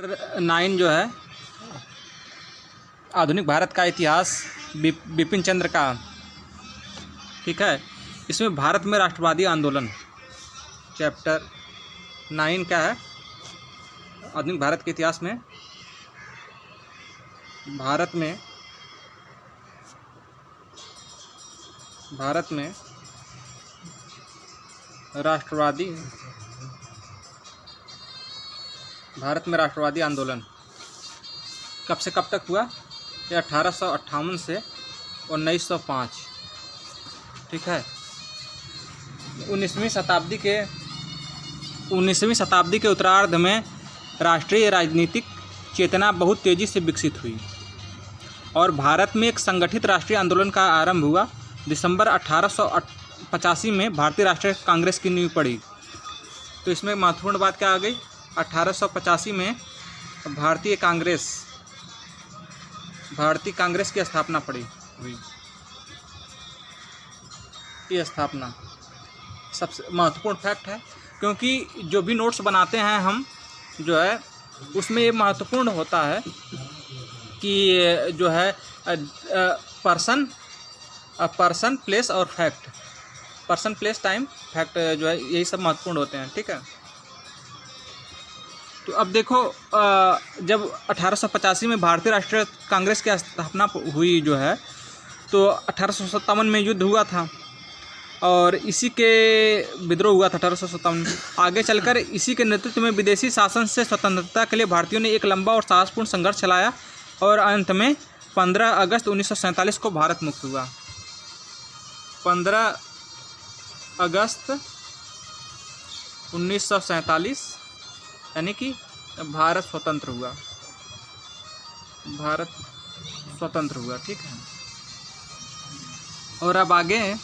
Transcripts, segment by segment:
9 जो है आधुनिक भारत का इतिहास बिपिन चंद्र का, ठीक है। इसमें भारत में राष्ट्रवादी आंदोलन चैप्टर 9 क्या है, आधुनिक भारत के इतिहास में भारत में राष्ट्रवादी आंदोलन कब से कब तक हुआ? ये 1858 से 1905, ठीक है। 19वीं शताब्दी के उत्तरार्ध में राष्ट्रीय राजनीतिक चेतना बहुत तेज़ी से विकसित हुई और भारत में एक संगठित राष्ट्रीय आंदोलन का आरंभ हुआ। दिसंबर 1885 में भारतीय राष्ट्रीय कांग्रेस की नींव पड़ी। तो इसमें महत्वपूर्ण बात क्या आ गई? 1885 में भारतीय कांग्रेस की स्थापना हुई। ये स्थापना सबसे महत्वपूर्ण फैक्ट है, क्योंकि जो भी नोट्स बनाते हैं हम जो है उसमें ये महत्वपूर्ण होता है कि जो है पर्सन प्लेस और fact, person place time fact जो है यही सब महत्वपूर्ण होते हैं, ठीक है। तो अब देखो, जब 1885 में भारतीय राष्ट्रीय कांग्रेस की स्थापना हुई जो है, तो 1857 में युद्ध हुआ था और इसी के विद्रोह हुआ था 1857 में। आगे चलकर इसी के नेतृत्व में विदेशी शासन से स्वतंत्रता के लिए भारतीयों ने एक लंबा और साहसपूर्ण संघर्ष चलाया और अंत में 15 अगस्त 1947 को भारत मुक्त हुआ। 15 अगस्त 1947 यानी कि भारत स्वतंत्र हुआ, ठीक है। और अब आगे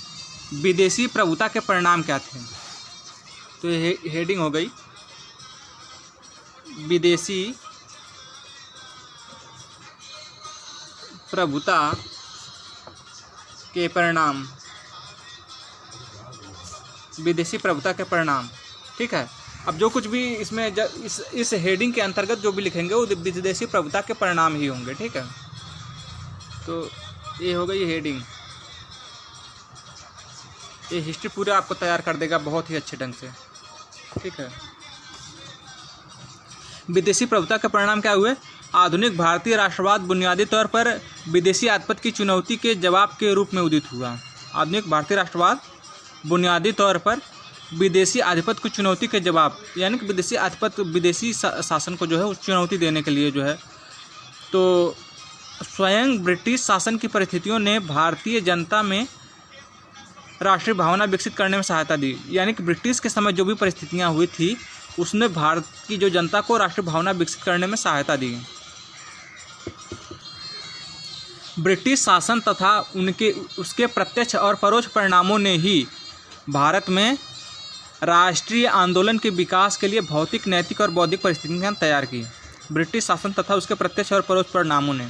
विदेशी प्रभुता के परिणाम क्या थे? तो ये हेडिंग हो गई, विदेशी प्रभुता के परिणाम, ठीक है। अब जो कुछ भी इसमें इस हेडिंग के अंतर्गत जो भी लिखेंगे वो विदेशी प्रभुता के परिणाम ही होंगे, ठीक है। तो ये हो गई हेडिंग। ये हिस्ट्री पूरा आपको तैयार कर देगा बहुत ही अच्छे ढंग से, ठीक है। विदेशी प्रभुता के परिणाम क्या हुए? आधुनिक भारतीय राष्ट्रवाद बुनियादी तौर पर विदेशी आधिपत्य की चुनौती के जवाब के रूप में उदित हुआ। आधुनिक भारतीय राष्ट्रवाद बुनियादी तौर पर विदेशी आधिपत्य की चुनौती के जवाब, यानी कि विदेशी शासन को जो है उस चुनौती देने के लिए जो है, तो स्वयं ब्रिटिश शासन की परिस्थितियों ने भारतीय जनता में राष्ट्रीय भावना विकसित करने में सहायता दी। यानी कि ब्रिटिश के समय जो भी परिस्थितियां हुई थी उसने भारत की जो जनता को राष्ट्रीय भावना विकसित करने में सहायता दी। ब्रिटिश शासन तथा उसके प्रत्यक्ष और परोक्ष परिणामों ने ही भारत में राष्ट्रीय आंदोलन के विकास के लिए भौतिक, नैतिक और बौद्धिक परिस्थितियां तैयार की। ब्रिटिश शासन तथा उसके प्रत्यक्ष और परोक्ष परिणामों ने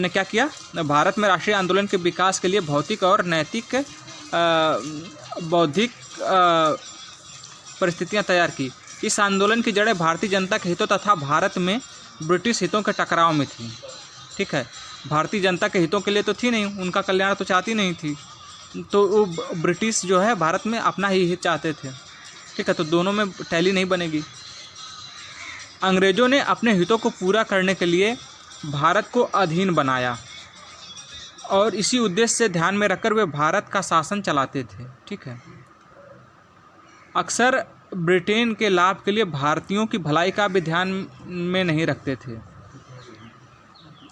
क्या किया? भारत में राष्ट्रीय आंदोलन के विकास के लिए भौतिक और नैतिक बौद्धिक परिस्थितियां तैयार की। इस आंदोलन की जड़ें भारतीय जनता के हितों तथा भारत में ब्रिटिश हितों के टकराव में थी, ठीक है। भारतीय जनता के हितों के लिए तो थी नहीं, उनका कल्याण तो चाहती नहीं थी, तो वो ब्रिटिश जो है भारत में अपना ही हित चाहते थे, ठीक है। तो दोनों में टैली नहीं बनेगी। अंग्रेज़ों ने अपने हितों को पूरा करने के लिए भारत को अधीन बनाया और इसी उद्देश्य से ध्यान में रखकर वे भारत का शासन चलाते थे, ठीक है। अक्सर ब्रिटेन के लाभ के लिए भारतीयों की भलाई का भी ध्यान में नहीं रखते थे।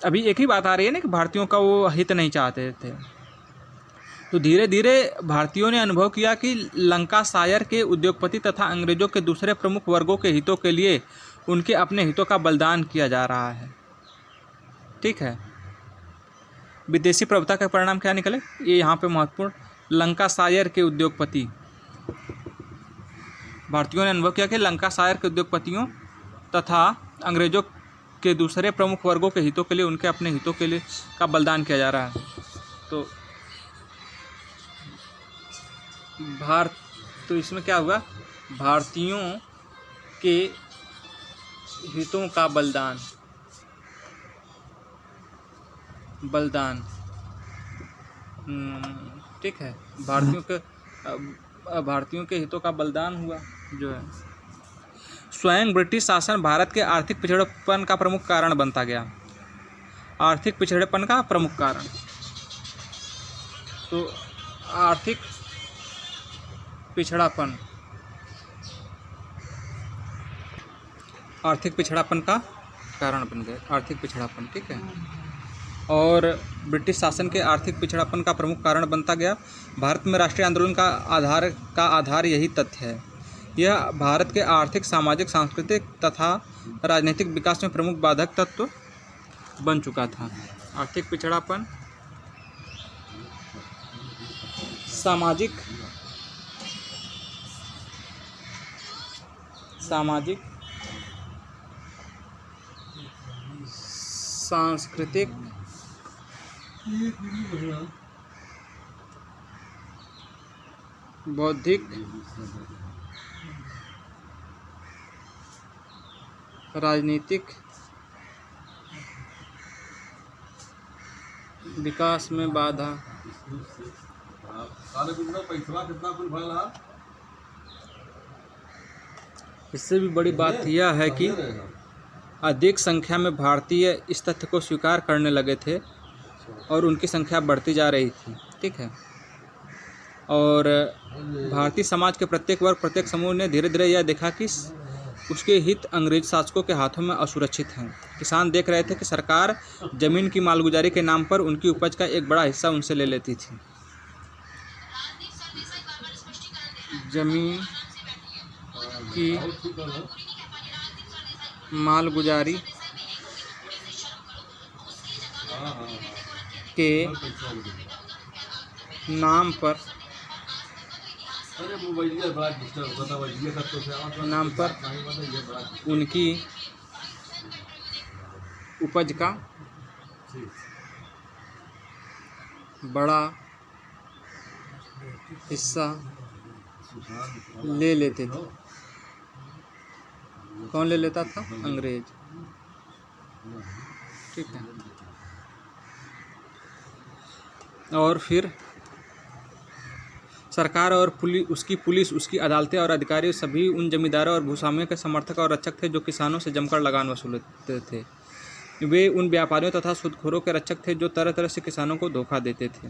अभी एक ही बात आ रही है ना कि भारतीयों का वो हित नहीं चाहते थे। तो धीरे धीरे भारतीयों ने अनुभव किया कि लंकाशायर के उद्योगपति तथा अंग्रेज़ों के दूसरे प्रमुख वर्गों के हितों के लिए उनके अपने हितों का बलिदान किया जा रहा है, ठीक है। विदेशी प्रभुता के परिणाम क्या निकले? ये यहाँ पे महत्वपूर्ण, लंकाशायर के उद्योगपति, भारतीयों ने अनुभव किया कि लंकाशायर के उद्योगपतियों तथा अंग्रेज़ों के दूसरे प्रमुख वर्गों के हितों के लिए उनके अपने हितों के लिए का बलिदान किया जा रहा है। तो इसमें क्या हुआ? भारतीयों के हितों का बलिदान। ठीक है, भारतीयों के हितों का बलिदान हुआ जो है। स्वयं ब्रिटिश शासन भारत के आर्थिक पिछड़ेपन का प्रमुख कारण बनता गया। आर्थिक पिछड़ेपन का प्रमुख कारण, तो आर्थिक पिछड़ापन का कारण बन गए, आर्थिक पिछड़ापन। ठीक है, और ब्रिटिश शासन के आर्थिक पिछड़ापन का प्रमुख कारण बनता गया। भारत में राष्ट्रीय आंदोलन का आधार यही तथ्य है। यह भारत के आर्थिक, सामाजिक, सांस्कृतिक तथा राजनीतिक विकास में प्रमुख बाधक तत्व बन चुका था। आर्थिक पिछड़ापन, सामाजिक, सांस्कृतिक, बौद्धिक, राजनीतिक विकास में बाधा। इससे भी बड़ी बात यह है कि अधिक संख्या में भारतीय इस तथ्य को स्वीकार करने लगे थे और उनकी संख्या बढ़ती जा रही थी। ठीक है, और भारतीय समाज के प्रत्येक वर्ग, प्रत्येक समूह ने धीरे धीरे यह देखा कि उसके हित अंग्रेज शासकों के हाथों में असुरक्षित हैं। किसान देख रहे थे कि सरकार जमीन की मालगुजारी के नाम पर उनकी उपज का एक बड़ा हिस्सा उनसे ले लेती थी। जमीन की मालगुजारी के नाम पर उनकी उपज का बड़ा हिस्सा ले लेते थे। कौन ले लेता था? अंग्रेज। ठीक है, और फिर सरकार और उसकी पुलिस, उसकी अदालतें और अधिकारी सभी उन जमींदारों और भूस्वामियों के समर्थक और रक्षक थे जो किसानों से जमकर लगान वसूलते थे। वे उन व्यापारियों तथा सूदखोरों के रक्षक थे जो तरह तरह से किसानों को धोखा देते थे,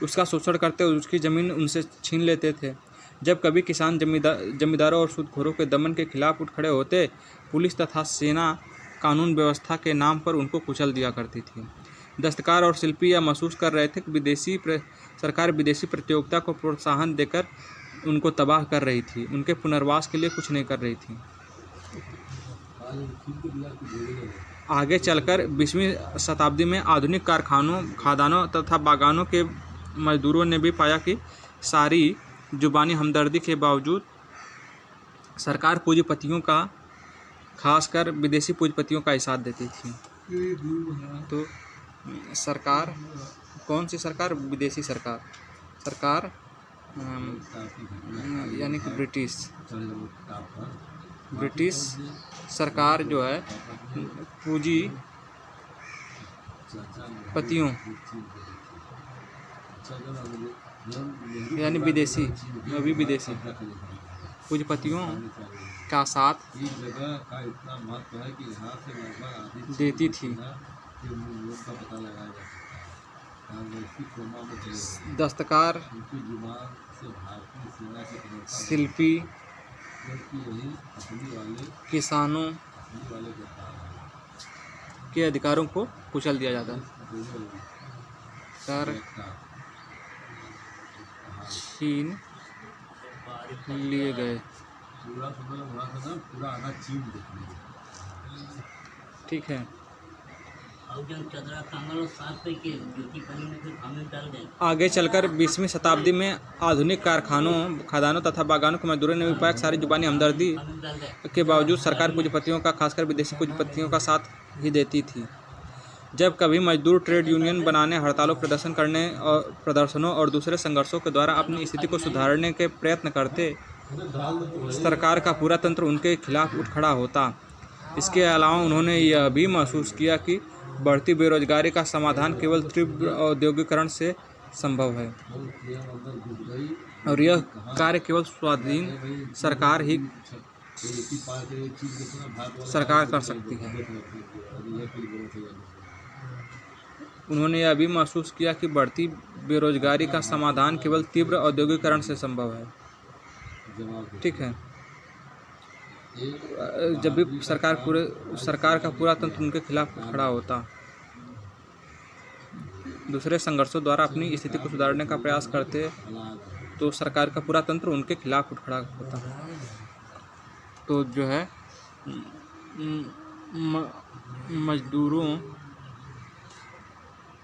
उसका शोषण करते और उसकी ज़मीन उनसे छीन लेते थे। जब कभी किसान जमींदारों और सूदखोरों के दमन के खिलाफ उठ खड़े होते, पुलिस तथा सेना कानून व्यवस्था के नाम पर उनको कुचल दिया करती थी। दस्तकार और शिल्पी यह महसूस कर रहे थे कि सरकार विदेशी प्रतियोगिता को प्रोत्साहन देकर उनको तबाह कर रही थी, उनके पुनर्वास के लिए कुछ नहीं कर रही थी। आगे चलकर 20वीं शताब्दी में आधुनिक कारखानों, खादानों तथा बागानों के मजदूरों ने भी पाया कि सारी जुबानी हमदर्दी के बावजूद सरकार पूंजीपतियों का, खासकर विदेशी पूंजीपतियों का ही साथ देती थी। तो सरकार, कौन सी सरकार? विदेशी सरकार यानी कि ब्रिटिश सरकार जो है पूंजीपतियों यानी विदेशी पूंजीपतियों का साथ देती थी। दस्तकार, शिल्पी, किसानों के अधिकारों को कुचल दिया जाता, कर छीन लिए गए। ठीक है, आगे चलकर 20वीं शताब्दी में आधुनिक कारखानों, खदानों तथा बागानों के मजदूरों ने भी पाया सारी जुबानी हमदर्दी के बावजूद सरकार पूंजीपतियों का, खासकर विदेशी पूंजीपतियों का साथ ही देती थी। जब कभी मजदूर ट्रेड यूनियन बनाने, हड़तालों, प्रदर्शनों और दूसरे संघर्षों के द्वारा अपनी स्थिति को सुधारने के प्रयत्न करते, सरकार का पूरा तंत्र उनके खिलाफ उठ खड़ा होता। इसके अलावा उन्होंने यह भी महसूस किया कि बढ़ती बेरोजगारी का समाधान केवल तीव्र औद्योगिकरण से संभव है और यह कार्य केवल स्वाधीन सरकार कर सकती है। उन्होंने यह भी महसूस किया कि बढ़ती बेरोजगारी का समाधान केवल तीव्र औद्योगिकरण से संभव है। ठीक है, जब भी सरकार का पूरा तंत्र उनके खिलाफ खड़ा होता, दूसरे संघर्षों द्वारा अपनी स्थिति को सुधारने का प्रयास करते, तो सरकार का पूरा तंत्र उनके खिलाफ उठ खड़ा होता। तो जो है मजदूरों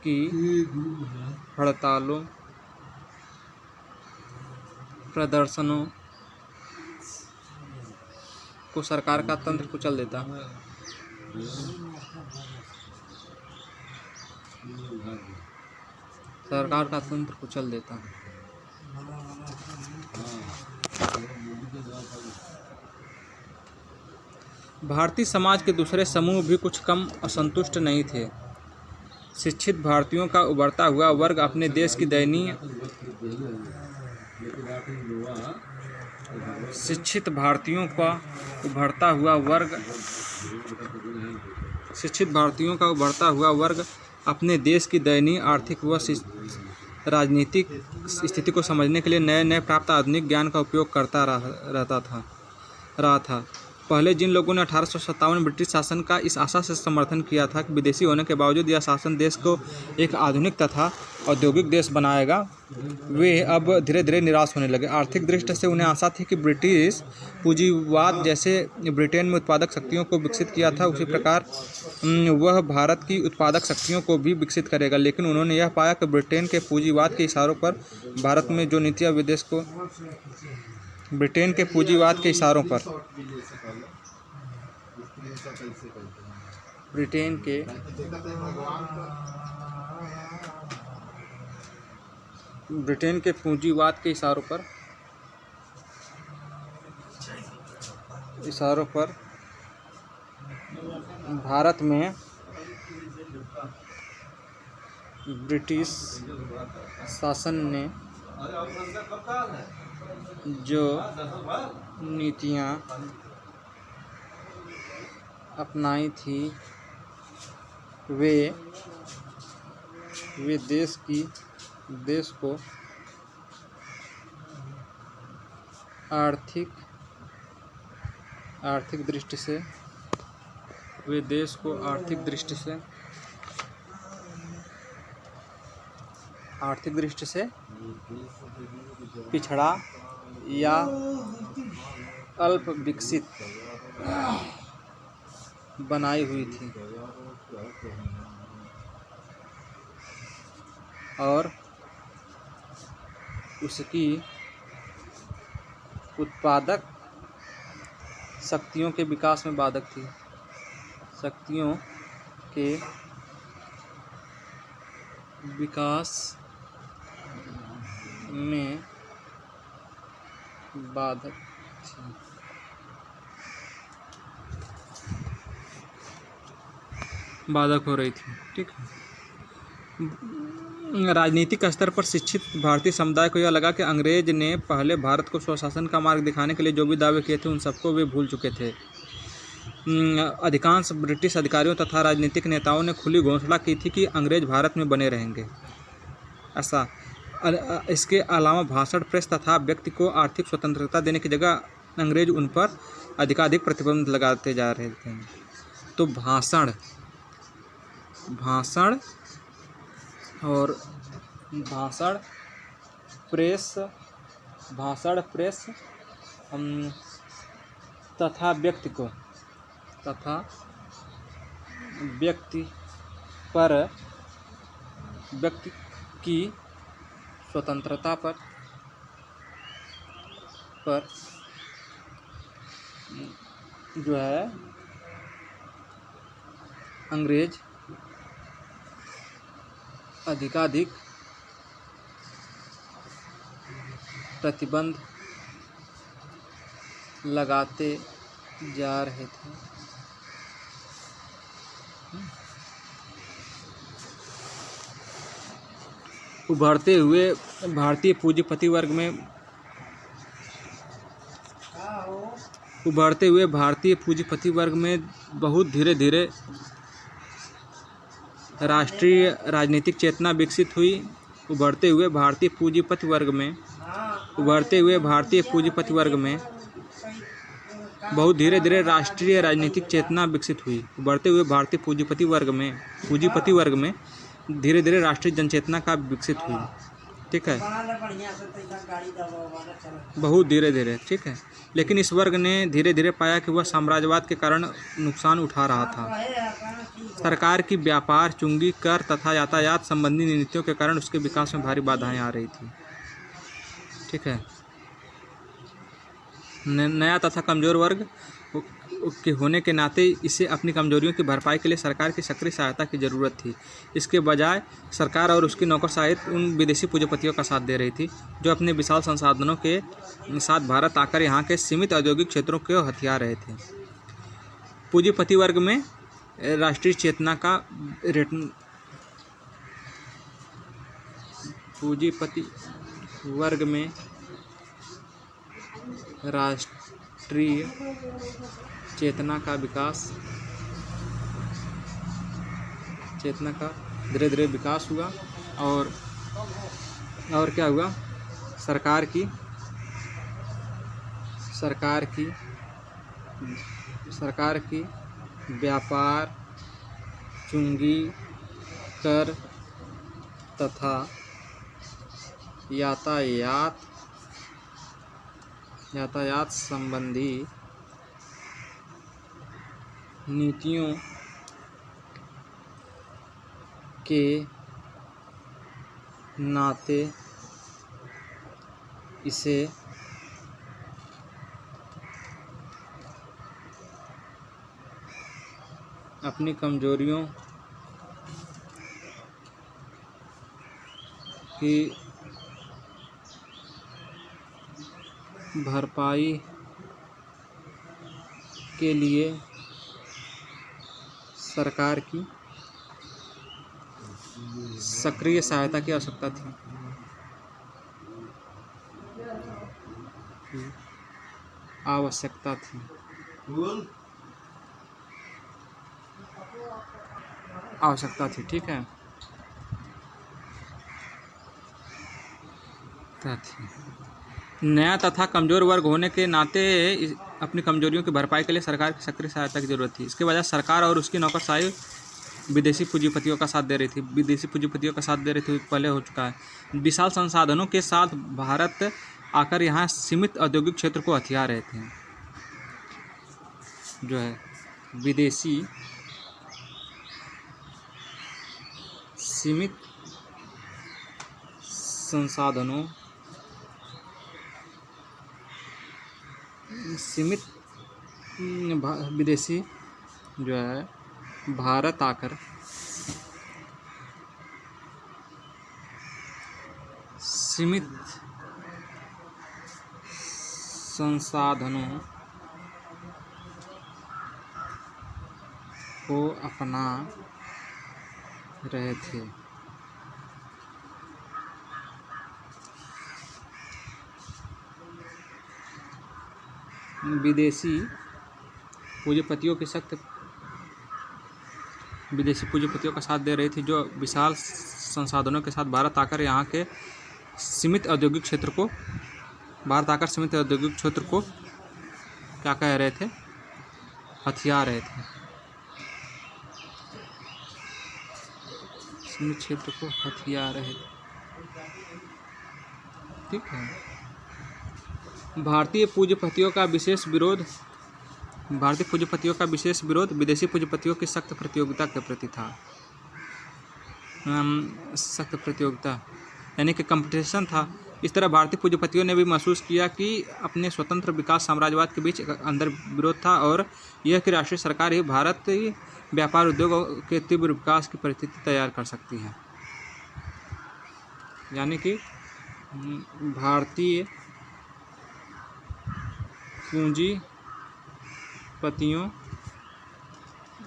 की हड़तालों, प्रदर्शनों को सरकार का तंत्र कुचल देता। सरकार का तंत्र कुचल देता। भारतीय समाज के दूसरे समूह भी कुछ कम असंतुष्ट नहीं थे। शिक्षित भारतीयों का उभरता हुआ वर्ग अपने देश की दयनीय शिक्षित भारतीयों का उभरता हुआ वर्ग अपने देश की दयनीय आर्थिक व राजनीतिक स्थिति को समझने के लिए नए प्राप्त आधुनिक ज्ञान का उपयोग करता रहा था। पहले जिन लोगों ने 1857 में ब्रिटिश शासन का इस आशा से समर्थन किया था कि विदेशी होने के बावजूद यह शासन देश को एक आधुनिक तथा औद्योगिक देश बनाएगा, वे अब धीरे धीरे निराश होने लगे। आर्थिक दृष्टि से उन्हें आशा थी कि ब्रिटिश पूंजीवाद जैसे ब्रिटेन में उत्पादक शक्तियों को विकसित किया था, उसी प्रकार वह भारत की उत्पादक शक्तियों को भी विकसित करेगा। लेकिन उन्होंने यह पाया कि ब्रिटेन के पूंजीवाद के इशारों पर भारत में जो नीतियाँ ब्रिटेन के पूंजीवाद के इशारों पर ब्रिटेन के पूंजीवाद के इशारों पर भारत में ब्रिटिश शासन ने जो नीतियाँ अपनाई थी वे देश को आर्थिक दृष्टि से पिछड़ा या अल्प विकसित बनाई हुई थी और उसकी उत्पादक शक्तियों के विकास में बाधक थी। शक्तियों के विकास में बाधक थी। बाधक हो रही थी। ठीक है, राजनीतिक स्तर पर शिक्षित भारतीय समुदाय को यह लगा कि अंग्रेज ने पहले भारत को स्वशासन का मार्ग दिखाने के लिए जो भी दावे किए थे उन सबको वे भूल चुके थे। अधिकांश ब्रिटिश अधिकारियों तथा राजनीतिक नेताओं ने खुली घोषणा की थी कि अंग्रेज भारत में बने रहेंगे। ऐसा इसके अलावा भाषण, प्रेस तथा व्यक्ति को आर्थिक स्वतंत्रता देने की जगह अंग्रेज उन पर अधिकाधिक प्रतिबंध लगाते जा रहे थे। तो भाषण प्रेस तथा व्यक्ति की स्वतंत्रता पर जो है अंग्रेज अधिकाधिक प्रतिबंध लगाते जा रहे थे। उभरते हुए भारतीय पूंजीपति वर्ग में बहुत धीरे धीरे राष्ट्रीय राजनीतिक चेतना विकसित हुई। उभरते हुए भारतीय पूंजीपति वर्ग में बहुत धीरे धीरे राष्ट्रीय राजनीतिक चेतना विकसित हुई। उभरते हुए भारतीय पूंजीपति वर्ग में धीरे धीरे राष्ट्रीय जनचेतना का विकसित हुई। ठीक है, बहुत धीरे धीरे। ठीक है, लेकिन इस वर्ग ने धीरे धीरे पाया कि वह साम्राज्यवाद के कारण नुकसान उठा रहा था। सरकार की व्यापार, चुंगी, कर तथा यातायात संबंधी नीतियों के कारण उसके विकास में भारी बाधाएं आ रही थी। ठीक है, नया तथा कमज़ोर वर्ग के होने के नाते इसे अपनी कमजोरियों की भरपाई के लिए सरकार की सक्रिय सहायता की ज़रूरत थी। इसके बजाय सरकार और उसकी नौकरशाही उन विदेशी पूंजीपतियों का साथ दे रही थी जो अपने विशाल संसाधनों के साथ भारत आकर यहाँ के सीमित औद्योगिक क्षेत्रों को हथिया रहे थे। पूंजीपति वर्ग में राष्ट्रीय चेतना का पूंजीपति वर्ग में राष्ट्रीय चेतना का धीरे धीरे विकास हुआ और क्या हुआ, सरकार की व्यापार, चुंगी, कर तथा यातायात संबंधी नीतियों के नाते इसे अपनी कमजोरियों की भरपाई के लिए सरकार की सक्रिय सहायता की आवश्यकता थी। ठीक है, नया तथा कमज़ोर वर्ग होने के नाते अपनी कमजोरियों की भरपाई के लिए सरकार की सक्रिय सहायता की जरूरत थी। इसके बजाय सरकार और उसकी नौकरशाही विदेशी पूंजीपतियों का साथ दे रही थी। पहले हो चुका है। विशाल संसाधनों के साथ भारत आकर यहाँ सीमित औद्योगिक क्षेत्र को हथिया रहे थे। जो है विदेशी सीमित विदेशी जो है भारत आकर सीमित संसाधनों को अपना रहे थे। विदेशी पूंजीपतियों का साथ दे रही थी जो विशाल संसाधनों के साथ भारत आकर सीमित औद्योगिक क्षेत्र को क्या कह रहे थे, हथिया रहे थे। सीमित क्षेत्र को हथिया रहे थे। ठीक है, भारतीय पूंजीपतियों का विशेष विरोध विदेशी पूंजीपतियों की सख्त प्रतियोगिता के प्रति था। यानी कि कंपटीशन था। इस तरह भारतीय पूंजीपतियों ने भी महसूस किया कि अपने स्वतंत्र विकास साम्राज्यवाद के बीच अंदर विरोध था और यह कि राष्ट्रीय सरकार ही भारत व्यापार उद्योग के तीव्र विकास की परिस्थिति तैयार कर सकती है। यानी कि भारतीय पूंजीपतियों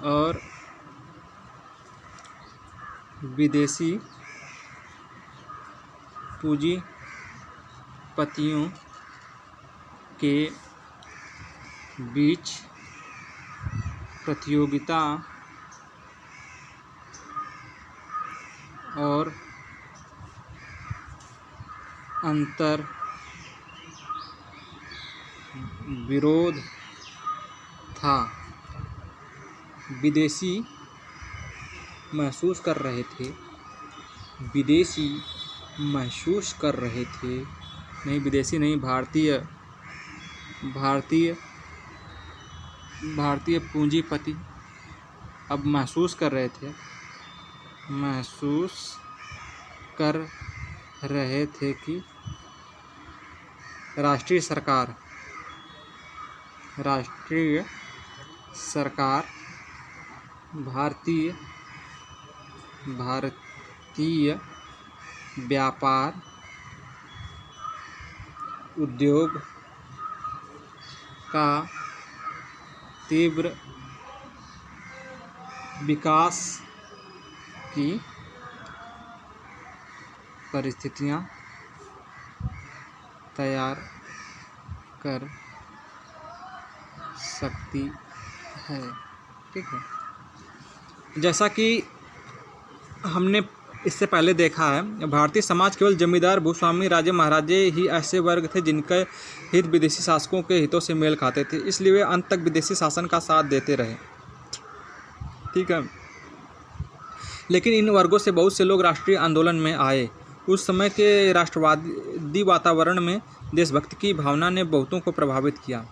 और विदेशी पूंजीपतियों के बीच प्रतियोगिता और अंतर विरोध था। विदेशी महसूस कर रहे थे नहीं, विदेशी नहीं, भारतीय पूंजीपति अब महसूस कर रहे थे कि राष्ट्रीय सरकार भारतीय व्यापार उद्योग का तीव्र विकास की परिस्थितियां तैयार कर सकती है। ठीक है, जैसा कि हमने इससे पहले देखा है, भारतीय समाज केवल जमींदार, भूस्वामी, राजे महाराजे ही ऐसे वर्ग थे जिनके हित विदेशी शासकों के हितों से मेल खाते थे, इसलिए वे अंत तक विदेशी शासन का साथ देते रहे। ठीक है, लेकिन इन वर्गों से बहुत से लोग राष्ट्रीय आंदोलन में आए। उस समय के राष्ट्रवादी वातावरण में देशभक्ति की भावना ने बहुतों को प्रभावित किया।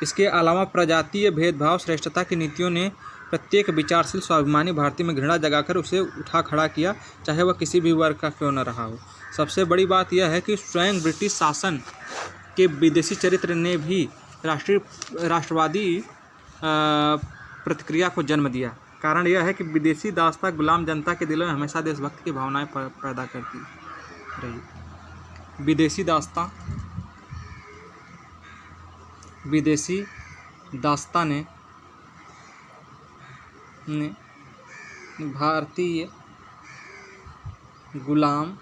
इसके अलावा प्रजातीय भेदभाव, श्रेष्ठता की नीतियों ने प्रत्येक विचारशील स्वाभिमानी भारतीय में घृणा जगाकर उसे उठा खड़ा किया, चाहे वह किसी भी वर्ग का क्यों न रहा हो। सबसे बड़ी बात यह है कि स्वयं ब्रिटिश शासन के विदेशी चरित्र ने भी राष्ट्रवादी प्रतिक्रिया को जन्म दिया। कारण यह है कि विदेशी दास्तां गुलाम जनता के दिलों में हमेशा देशभक्ति की भावनाएं पैदा करती रही। विदेशी दास्तां ने भारतीय गुलाम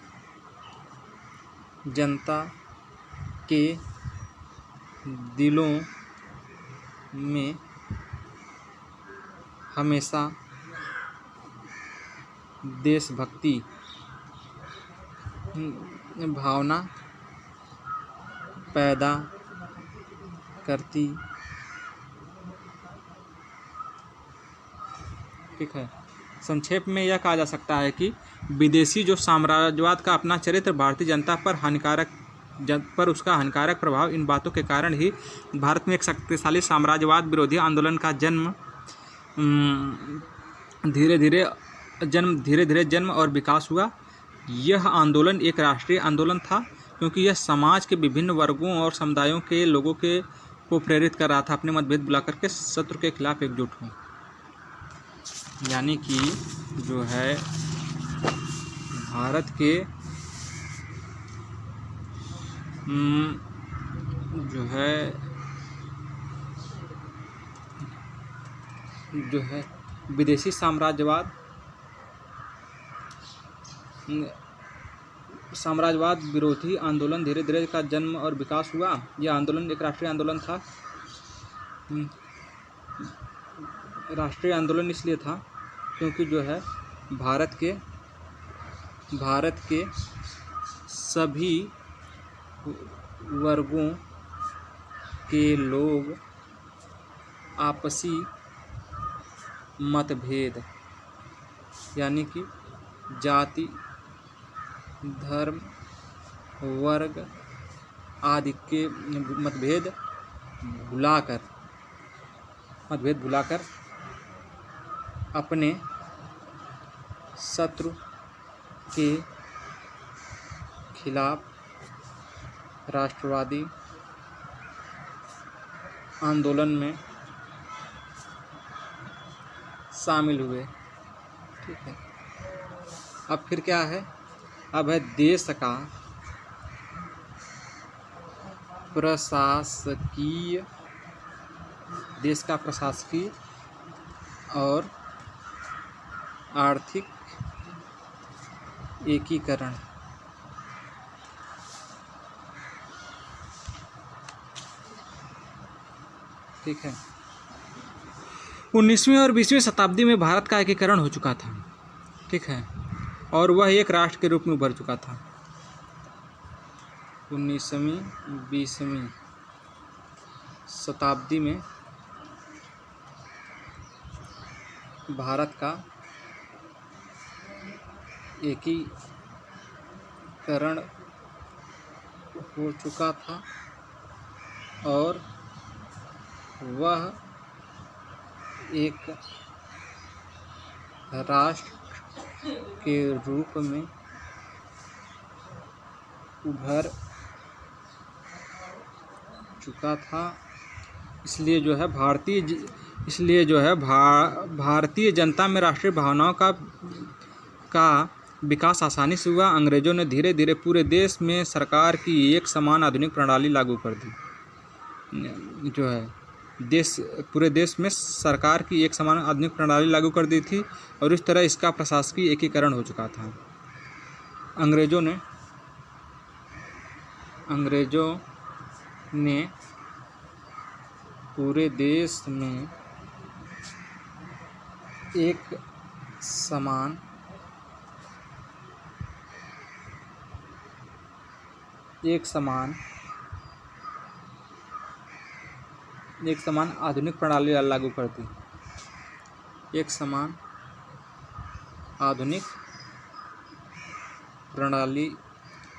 जनता के दिलों में हमेशा देशभक्ति भावना पैदा करती। ठीक है, संक्षेप में यह कहा जा सकता है कि विदेशी जो साम्राज्यवाद का अपना चरित्र, भारतीय जनता पर उसका हानिकारक प्रभाव, इन बातों के कारण ही भारत में एक शक्तिशाली साम्राज्यवाद विरोधी आंदोलन का धीरे धीरे जन्म और विकास हुआ। यह आंदोलन एक राष्ट्रीय आंदोलन था, क्योंकि यह समाज के विभिन्न वर्गों और समुदायों के लोगों को प्रेरित कर रहा था अपने मतभेद बुलाकर के शत्रु के खिलाफ एकजुट हों। यानी कि जो है भारत के जो है विदेशी साम्राज्यवाद विरोधी आंदोलन धीरे धीरे का जन्म और विकास हुआ। यह आंदोलन एक राष्ट्रीय आंदोलन था। राष्ट्रीय आंदोलन इसलिए था क्योंकि जो है भारत के सभी वर्गों के लोग आपसी मतभेद, यानी कि जाति, धर्म, वर्ग आदि के मतभेद भुलाकर अपने शत्रु के खिलाफ राष्ट्रवादी आंदोलन में शामिल हुए। ठीक है, अब फिर क्या है, अब है देश का प्रशासकीय और आर्थिक एकीकरण। ठीक है। 19वीं और 20वीं शताब्दी में भारत का एकीकरण हो चुका था। ठीक है, और वह एक राष्ट्र के रूप में उभर चुका था। 19वीं 20वीं शताब्दी में भारत का एकीकरण हो चुका था और वह एक राष्ट्र के रूप में उभर चुका था। इसलिए जो है भारतीय जनता में राष्ट्रीय भावनाओं का विकास आसानी से हुआ। अंग्रेजों ने धीरे धीरे पूरे देश में सरकार की एक समान आधुनिक प्रणाली लागू कर दी। जो है पूरे देश में सरकार की एक समान आधुनिक प्रणाली लागू कर दी थी और इस तरह इसका प्रशासकीय एकीकरण हो चुका था। अंग्रेजों ने पूरे देश में एक समान आधुनिक प्रणाली लागू कर दी। एक समान आधुनिक प्रणाली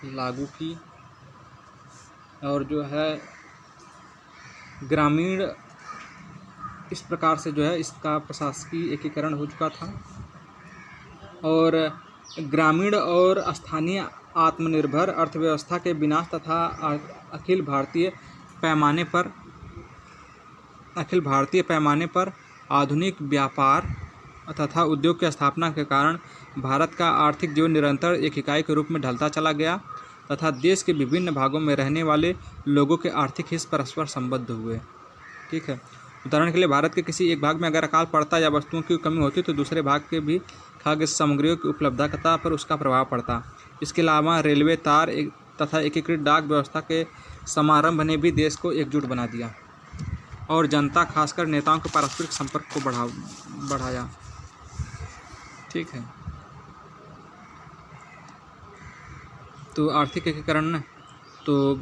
लागू की और जो है ग्रामीण इस प्रकार से जो है इसका प्रशासकीय एकीकरण हो चुका था और ग्रामीण और स्थानीय आत्मनिर्भर अर्थव्यवस्था के विनाश तथा अखिल भारतीय पैमाने पर आधुनिक व्यापार तथा उद्योग की स्थापना के कारण भारत का आर्थिक जीवन निरंतर एक इकाई के रूप में ढलता चला गया तथा देश के विभिन्न भागों में रहने वाले लोगों के आर्थिक हित परस्पर संबद्ध हुए। ठीक है, उदाहरण के लिए भारत के किसी एक भाग में अगर अकाल पड़ता या वस्तुओं की कमी होती तो दूसरे भाग के भी खाद्य सामग्रियों की उपलब्धता पर उसका प्रभाव पड़ता। इसके अलावा रेलवे तार तथा एकीकृत डाक व्यवस्था के समारंभ ने भी देश को एकजुट बना दिया और जनता खासकर नेताओं के पारस्परिक संपर्क को बढ़ाया। ठीक है, तो आर्थिक एकीकरण तो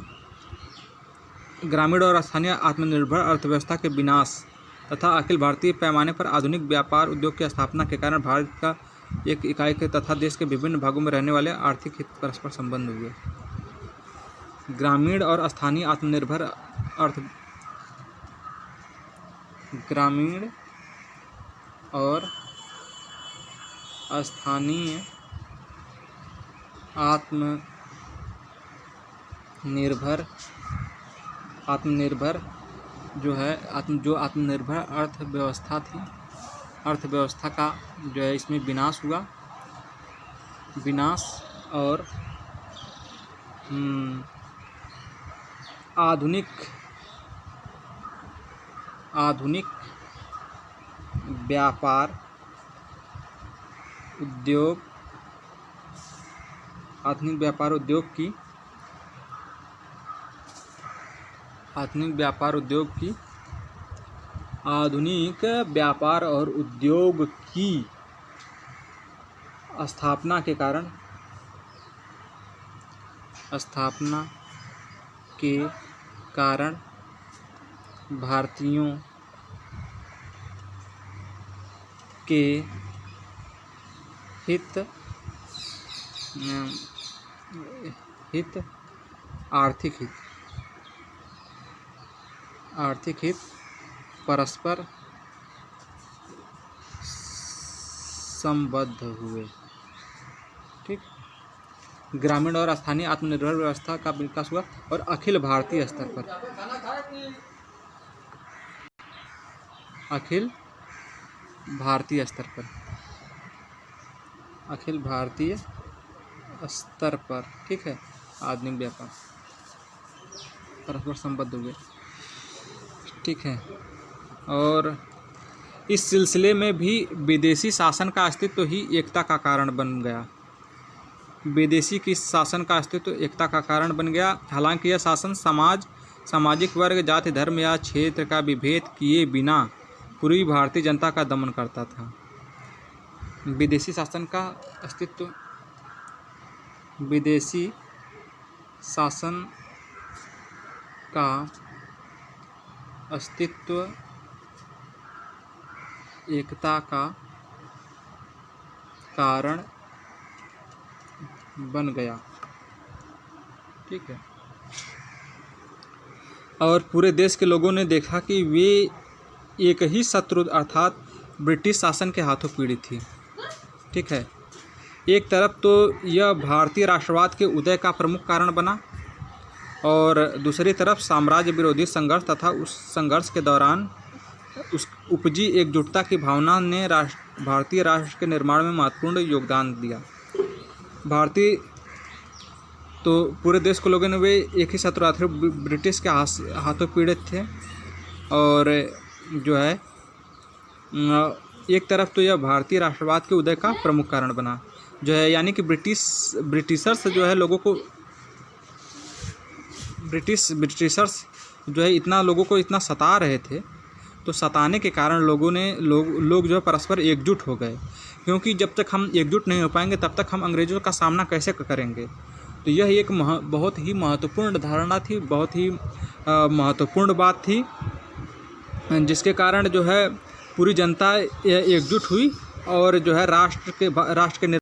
ग्रामीण और स्थानीय आत्मनिर्भर अर्थव्यवस्था के विनाश तथा अखिल भारतीय पैमाने पर आधुनिक व्यापार उद्योग की स्थापना के कारण भारत का एक इकाई के तथा देश के विभिन्न भागों में रहने वाले आर्थिक हित परस्पर संबंध हुए। ग्रामीण और स्थानीय आत्मनिर्भर आत्मनिर्भर जो आत्मनिर्भर अर्थव्यवस्था का जो है इसमें विनाश और आधुनिक व्यापार उद्योग की आधुनिक व्यापार और उद्योग की स्थापना के कारण भारतीयों के आर्थिक हित परस्पर संबद्ध हुए। ठीक, ग्रामीण और स्थानीय आत्मनिर्भर व्यवस्था का विकास हुआ और अखिल भारतीय स्तर पर अखिल भारतीय स्तर पर ठीक है आधुनिक व्यापार परस्पर संबद्ध हुए। ठीक है, और इस सिलसिले में भी विदेशी शासन का अस्तित्व ही एकता का कारण बन गया। विदेशी की शासन का अस्तित्व एकता का कारण बन गया। हालांकि यह शासन सामाजिक वर्ग, जाति, धर्म या क्षेत्र का विभेद किए बिना पूरी भारतीय जनता का दमन करता था। विदेशी शासन का अस्तित्व, विदेशी शासन का अस्तित्व एकता का कारण बन गया। ठीक है। और पूरे देश के लोगों ने देखा कि वे एक ही शत्रु अर्थात ब्रिटिश शासन के हाथों पीड़ित थी। ठीक है। एक तरफ तो यह भारतीय राष्ट्रवाद के उदय का प्रमुख कारण बना और दूसरी तरफ साम्राज्य विरोधी संघर्ष तथा उस संघर्ष के दौरान उस उपजी एकजुटता की भावना ने भारतीय राष्ट्र के निर्माण में महत्वपूर्ण योगदान दिया। भारतीय तो पूरे देश के लोगों ने वे एक ही शत्रु थे, ब्रिटिश के हाथों पीड़ित थे। और जो है एक तरफ तो यह भारतीय राष्ट्रवाद के उदय का प्रमुख कारण बना, जो है यानी कि ब्रिटिशर्स जो है लोगों को ब्रिटिशर्स जो है इतना लोगों को इतना सता रहे थे, तो सताने के कारण लोग जो है परस्पर एकजुट हो गए, क्योंकि जब तक हम एकजुट नहीं हो पाएंगे तब तक हम अंग्रेज़ों का सामना कैसे करेंगे। तो यह एक बहुत ही महत्वपूर्ण धारणा थी, बहुत ही महत्वपूर्ण बात थी, जिसके कारण जो है पूरी जनता एकजुट हुई और जो है राष्ट्र के